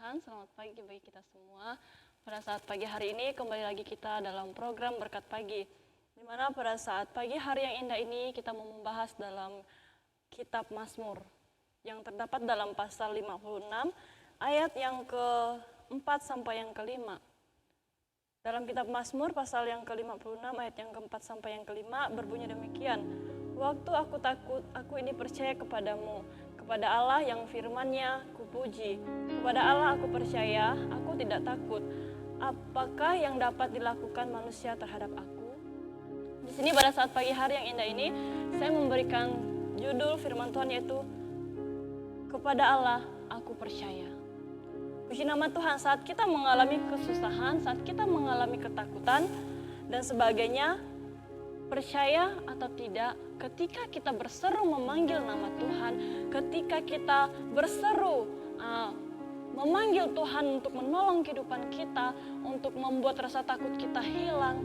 Tuhan, selamat pagi bagi kita semua. Pada saat pagi hari ini kembali lagi kita dalam program Berkat Pagi. Di mana pada saat pagi hari yang indah ini kita mau membahas dalam kitab Mazmur yang terdapat dalam pasal 56 ayat yang ke-4 sampai yang ke-5. Dalam kitab Mazmur pasal yang ke-56 ayat yang ke-4 sampai yang ke-5 berbunyi demikian. Waktu aku takut, aku ini percaya kepadamu. Kepada Allah yang firman-Nya kupuji. Kepada Allah aku percaya, aku tidak takut. Apakah yang dapat dilakukan manusia terhadap aku? Di sini pada saat pagi hari yang indah ini, saya memberikan judul firman Tuhan yaitu kepada Allah aku percaya. Puji nama Tuhan, saat kita mengalami kesusahan, saat kita mengalami ketakutan dan sebagainya, percaya atau tidak, ketika kita berseru memanggil nama Tuhan, ketika kita berseru memanggil Tuhan untuk menolong kehidupan kita, untuk membuat rasa takut kita hilang,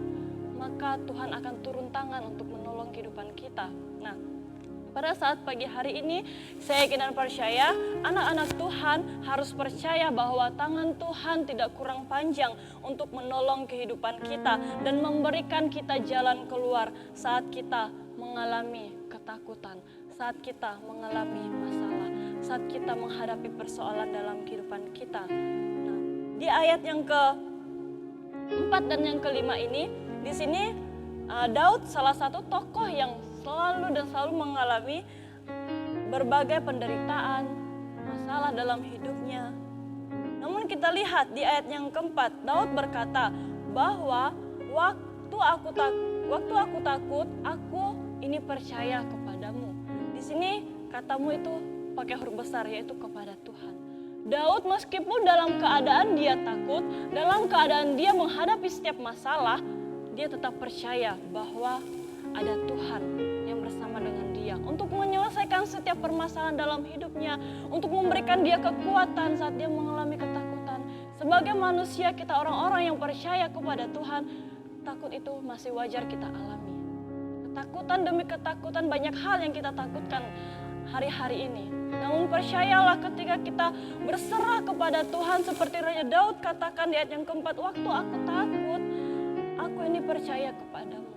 maka Tuhan akan turun tangan untuk menolong kehidupan kita. Nah, pada saat pagi hari ini, saya yakin dan percaya anak-anak Tuhan harus percaya bahwa tangan Tuhan tidak kurang panjang untuk menolong kehidupan kita dan memberikan kita jalan keluar saat kita mengalami ketakutan, saat kita mengalami masalah, saat kita menghadapi persoalan dalam kehidupan kita. Nah, di ayat yang ke-4 dan yang ke-5 ini, di sini Daud salah satu tokoh yang selalu mengalami berbagai penderitaan, masalah dalam hidupnya. Namun kita lihat di ayat yang ke-4, Daud berkata bahwa waktu aku takut, aku ini percaya kepadamu. Di sini katamu itu pakai huruf besar, yaitu kepada Tuhan. Daud meskipun dalam keadaan dia takut, dalam keadaan dia menghadapi setiap masalah, dia tetap percaya bahwa ada Tuhan yang bersama dengan dia untuk menyelesaikan setiap permasalahan dalam hidupnya, untuk memberikan dia kekuatan saat dia mengalami ketakutan. Sebagai manusia, kita orang-orang yang percaya kepada Tuhan, takut itu masih wajar kita alami. Ketakutan demi ketakutan, banyak hal yang kita takutkan hari-hari ini. Namun percayalah ketika kita berserah kepada Tuhan seperti Raja Daud katakan di ayat yang ke-4, waktu aku takut, aku ini percaya kepadamu.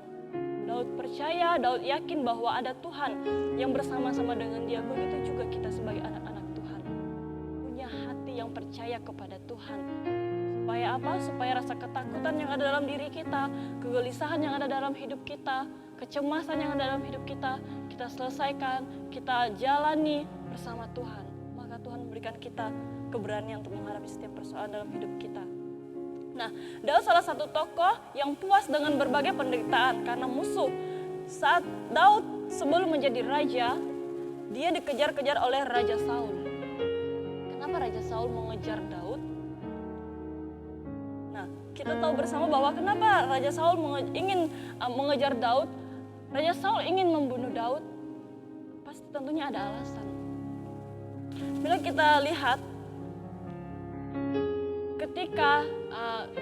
Daud percaya, Daud yakin bahwa ada Tuhan yang bersama-sama dengan dia. Begitu juga kita sebagai anak-anak Tuhan. Punya hati yang percaya kepada Tuhan. Supaya apa? Supaya rasa ketakutan yang ada dalam diri kita, kegelisahan yang ada dalam hidup kita, kecemasan yang ada dalam hidup kita selesaikan, kita jalani bersama Tuhan. Maka Tuhan memberikan kita keberanian untuk menghadapi setiap persoalan dalam hidup kita. Nah, Daud salah satu tokoh yang puas dengan berbagai penderitaan karena musuh. Saat Daud sebelum menjadi raja, dia dikejar-kejar oleh Raja Saul. Kenapa Raja Saul mengejar Daud? Nah, kita tahu bersama bahwa kenapa Raja Saul ingin mengejar Daud. Raja Saul ingin membunuh Daud, pasti tentunya ada alasan. Bila kita lihat, ketika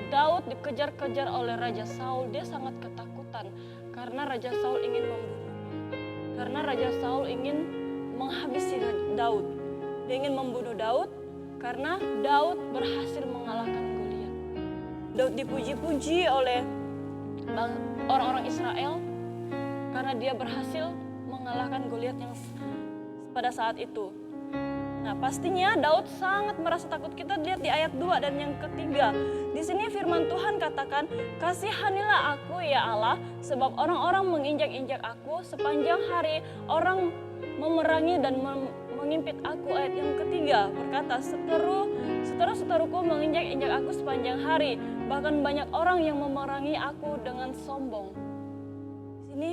Daud dikejar-kejar oleh Raja Saul, dia sangat ketakutan karena Raja Saul ingin membunuhnya. Karena Raja Saul ingin menghabisi Daud. Dia ingin membunuh Daud karena Daud berhasil mengalahkan Goliat. Daud dipuji-puji oleh orang-orang Israel karena dia berhasil mengalahkan Goliat yang pada saat itu. Nah, pastinya Daud sangat merasa takut. Kita lihat di ayat 2 dan yang ketiga. Di sini firman Tuhan katakan, kasihanilah aku ya Allah, sebab orang-orang menginjak-injak aku sepanjang hari, orang memerangi dan mengimpit aku. Ayat yang ketiga berkata, seteru-seteruku menginjak-injak aku sepanjang hari, bahkan banyak orang yang memerangi aku dengan sombong. Di sini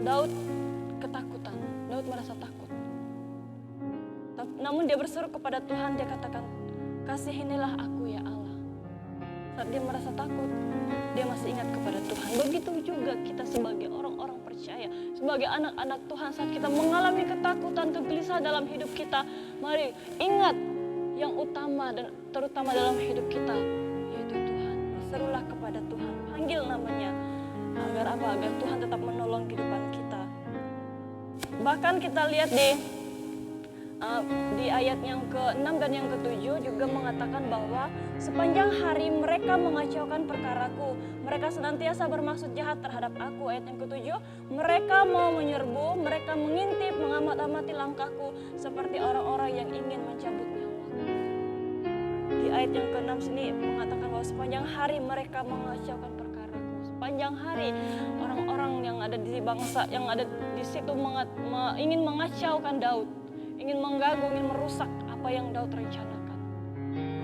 Daud ketakutan, Daud merasa takut. Namun dia berseru kepada Tuhan, dia katakan, kasihinilah aku ya Allah. Saat dia merasa takut, dia masih ingat kepada Tuhan. Begitu juga kita sebagai orang-orang percaya, sebagai anak-anak Tuhan, saat kita mengalami ketakutan, kegelisahan dalam hidup kita, mari ingat yang utama dan terutama dalam hidup kita, yaitu Tuhan. Berserulah kepada Tuhan, panggil namanya, agar apa? Agar Tuhan tetap menolong kehidupan kita. Bahkan kita lihat di Di ayat yang ke-6 dan yang ke-7 juga mengatakan bahwa sepanjang hari mereka mengacaukan perkaraku, mereka senantiasa bermaksud jahat terhadap aku. Ayat yang ke-7, mereka mau menyerbu, mereka mengintip, mengamat-amati langkahku seperti orang-orang yang ingin mencabut nyawaku. Di ayat yang ke-6 sini mengatakan bahwa sepanjang hari mereka mengacaukan perkaraku. Sepanjang hari orang-orang yang ada di bangsa yang ada di situ ingin mengacaukan Daud, ingin mengganggu, ingin merusak apa yang Daud rencanakan.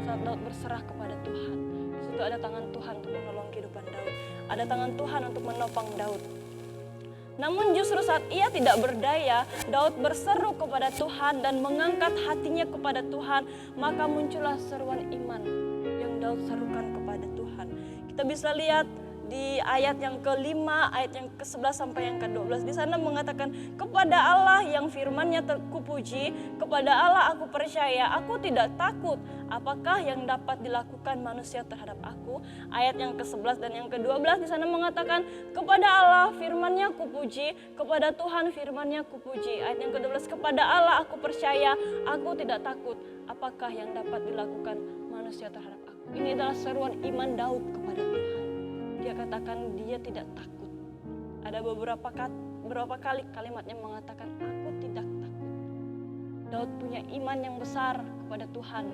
Saat Daud berserah kepada Tuhan, di situ ada tangan Tuhan untuk menolong kehidupan Daud, ada tangan Tuhan untuk menopang Daud. Namun justru saat ia tidak berdaya, Daud berseru kepada Tuhan dan mengangkat hatinya kepada Tuhan, maka muncullah seruan iman yang Daud serukan kepada Tuhan. Kita bisa lihat di ayat yang ke-5, ayat yang ke-11 sampai yang ke-12. Di sana mengatakan, kepada Allah yang firman-Nya kupuji, kepada Allah aku percaya, aku tidak takut. Apakah yang dapat dilakukan manusia terhadap aku? Ayat yang ke-11 dan yang ke-12 di sana mengatakan, kepada Allah firman-Nya kupuji, kepada Tuhan firman-Nya kupuji. Ayat yang ke-12, kepada Allah aku percaya, aku tidak takut. Apakah yang dapat dilakukan manusia terhadap aku? Ini adalah seruan iman Daud kepada Tuhan. Dia katakan dia tidak takut. Ada beberapa kali kalimatnya mengatakan aku tidak takut. Daud punya iman yang besar kepada Tuhan,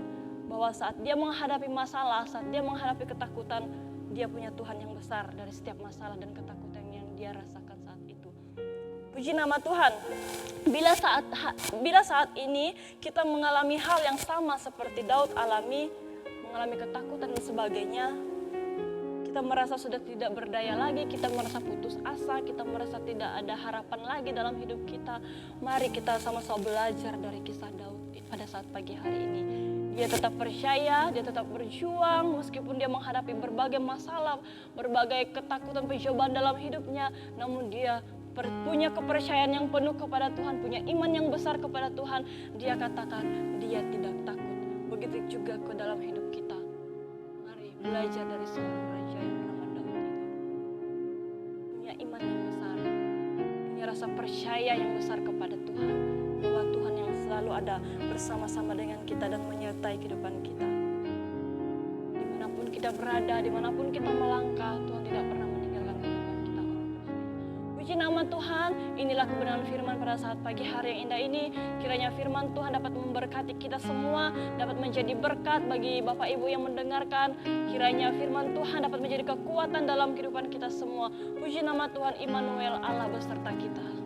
bahwa saat dia menghadapi masalah, saat dia menghadapi ketakutan, dia punya Tuhan yang besar dari setiap masalah dan ketakutan yang dia rasakan saat itu. Puji nama Tuhan. Bila saat ini kita mengalami hal yang sama seperti Daud alami, mengalami ketakutan dan sebagainya, kita merasa sudah tidak berdaya lagi, kita merasa putus asa, kita merasa tidak ada harapan lagi dalam hidup kita. Mari kita sama-sama belajar dari kisah Daud pada saat pagi hari ini. Dia tetap percaya, dia tetap berjuang meskipun dia menghadapi berbagai masalah, berbagai ketakutan, pencobaan dalam hidupnya. Namun dia punya kepercayaan yang penuh kepada Tuhan, punya iman yang besar kepada Tuhan. Dia katakan dia tidak takut. Begitu juga ke dalam hidup kita. Mari belajar dari seorang raja yang bernama Daud itu. Punya iman yang besar, punya rasa percaya yang besar kepada Tuhan, bahwa Tuhan yang selalu ada bersama-sama dengan kita dan menyertai kehidupan kita. Dimanapun kita berada, dimanapun kita melangkah, Tuhan tidak pernah meninggalkan kehidupan kita orang percaya. Puji nama Tuhan, inilah kebenaran firman pada saat pagi hari yang indah ini. Kiranya firman Tuhan dapat memberkati kita semua, dapat menjadi berkat bagi Bapak Ibu yang mendengarkan. Kiranya firman Tuhan dapat menjadi kekuatan dalam kehidupan kita semua. Puji nama Tuhan, Immanuel, Allah beserta kita.